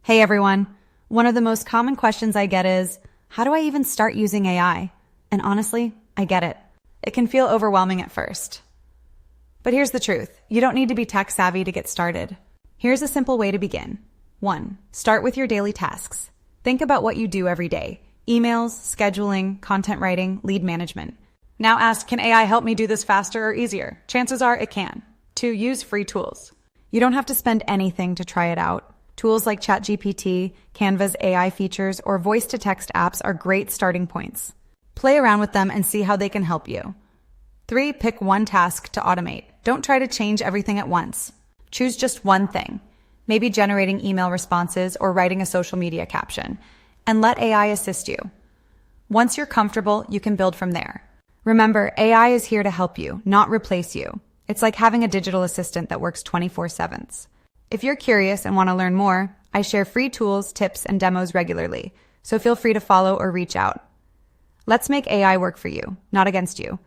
Hey everyone. One of the most common questions I get is, how do I even start using AI? And honestly, I get it. It can feel overwhelming at first. But here's the truth. You don't need to be tech savvy to get started. Here's a simple way to begin. 1. Start with your daily tasks. Think about what you do every day. Emails, scheduling, content writing, lead management. Now ask, can AI help me do this faster or easier? Chances are it can. 2. Use free tools. You don't have to spend anything to try it out. Tools like ChatGPT, Canva's AI features, or voice-to-text apps are great starting points. Play around with them and see how they can help you. 3. Pick one task to automate. Don't try to change everything at once. Choose just one thing, maybe generating email responses or writing a social media caption, and let AI assist you. Once you're comfortable, you can build from there. Remember, AI is here to help you, not replace you. It's like having a digital assistant that works 24/7. If you're curious and want to learn more, I share free tools, tips, and demos regularly, so feel free to follow or reach out. Let's make AI work for you, not against you.